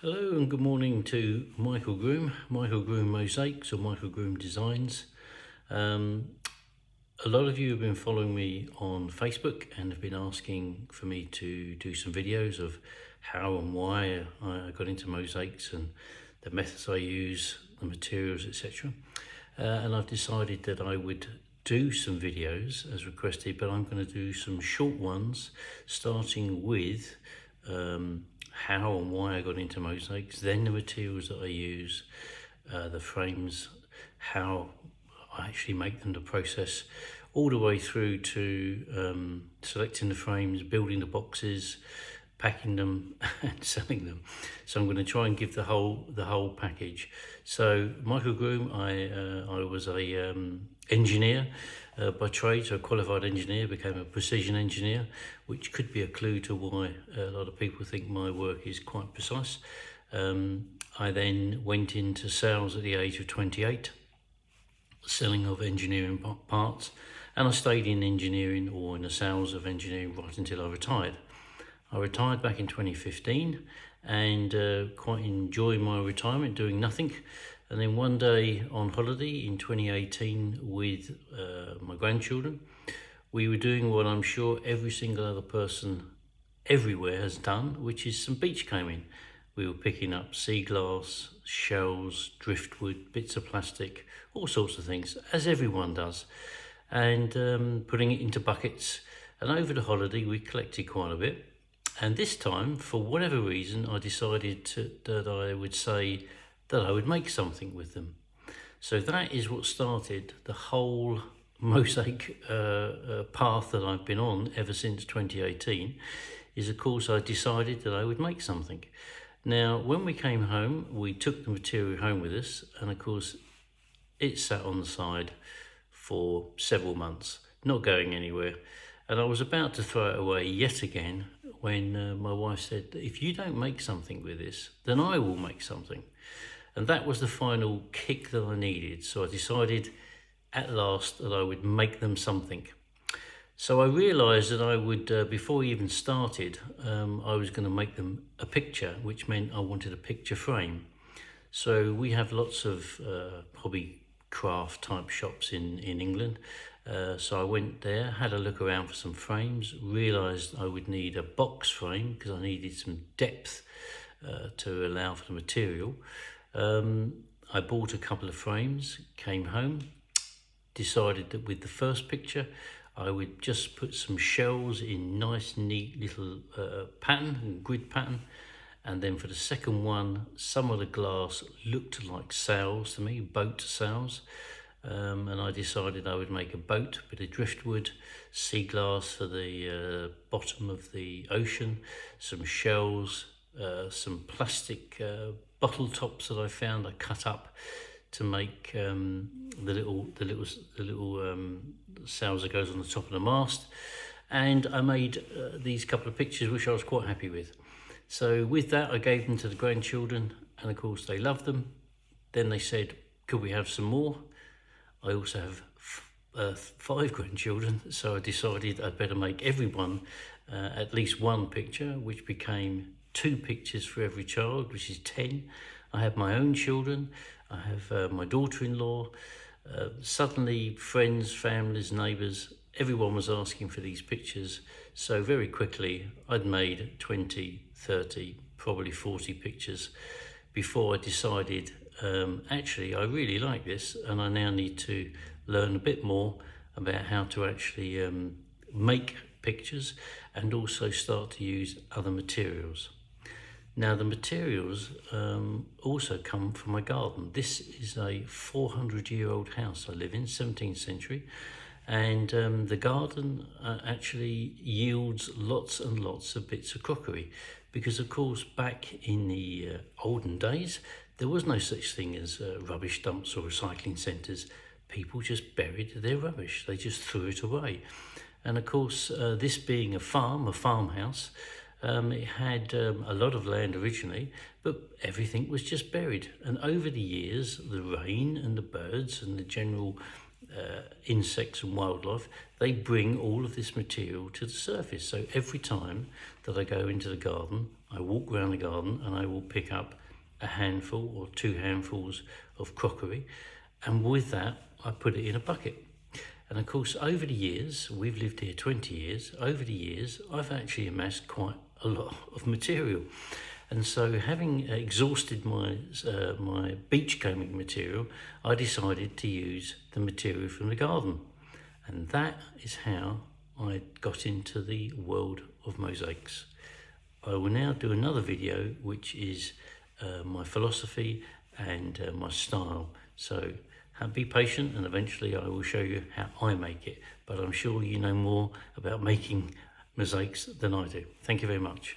Hello and good morning to Michael Groom Mosaics or Michael Groom Designs. A lot of you have been following me on Facebook and have been asking for me to do some videos of how and why I got into mosaics and the methods I use, the materials, etc. And I've decided that I would do some videos as requested, but I'm going to do some short ones starting with how and why I got into mosaics, then the materials that I use, the frames, how I actually make them, the process, all the way through to selecting the frames, building the boxes, packing them and selling them. So I'm going to try and give the whole package. So Michael Groom, I was a engineer by trade, so a qualified engineer, became a precision engineer, which could be a clue to why a lot of people think my work is quite precise. I then went into sales at the age of 28, selling of engineering parts, and I stayed in engineering or in the sales of engineering right until I retired. I retired back in 2015 and quite enjoyed my retirement doing nothing. And then one day on holiday in 2018 with my grandchildren, we were doing what I'm sure every single other person everywhere has done, which is some beach combing. We were picking up sea glass, shells, driftwood, bits of plastic, all sorts of things, as everyone does, and putting it into buckets. And over the holiday, we collected quite a bit. And this time, for whatever reason, I decided that I would say that I would make something with them. So that is what started the whole mosaic path that I've been on ever since 2018, is of course I decided that I would make something. Now, when we came home, we took the material home with us, and of course it sat on the side for several months, not going anywhere. And I was about to throw it away yet again when my wife said, if you don't make something with this, then I will make something. And that was the final kick that I needed. So I decided at last that I would make them something. So I realised that I would, before we even started, I was going to make them a picture, which meant I wanted a picture frame. So we have lots of hobby craft type shops in England. So I went there, had a look around for some frames, realised I would need a box frame because I needed some depth to allow for the material. I bought a couple of frames, came home, decided that with the first picture I would just put some shells in nice neat little pattern, grid pattern, and then for the second one some of the glass looked like sails to me, boat sails, and I decided I would make a boat, a bit of driftwood, sea glass for the bottom of the ocean, some shells, some plastic bottle tops that I found I cut up to make the little sails that goes on the top of the mast, and I made these couple of pictures which I was quite happy with. So with that I gave them to the grandchildren, and of course they loved them. Then they said, could we have some more? I also have 5 grandchildren, so I decided I'd better make everyone at least one picture, which became 2 pictures for every child, which is 10. I have my own children, I have my daughter-in-law, suddenly friends, families, neighbours, everyone was asking for these pictures. So very quickly I'd made 20, 30, probably 40 pictures before I decided actually I really like this, and I now need to learn a bit more about how to actually make pictures and also start to use other materials. Now the materials also come from my garden. This is a 400-year-old house I live in, 17th century, and the garden actually yields lots and lots of bits of crockery, because of course back in the olden days there was no such thing as rubbish dumps or recycling centres. People just buried their rubbish, they just threw it away. And of course this being a farmhouse, it had a lot of land originally, but everything was just buried. And over the years, the rain and the birds and the general insects and wildlife, they bring all of this material to the surface. So every time that I go into the garden, I walk around the garden and I will pick up a handful or 2 handfuls of crockery, and with that I put it in a bucket. And of course, over the years, we've lived here 20 years, over the years I've actually amassed quite a lot of material. And so, having exhausted my beachcombing material, I decided to use the material from the garden. And that is how I got into the world of mosaics. I will now do another video which is my philosophy and my style. So be patient, and eventually I will show you how I make it. But I'm sure you know more about making mosaics than I do. Thank you very much.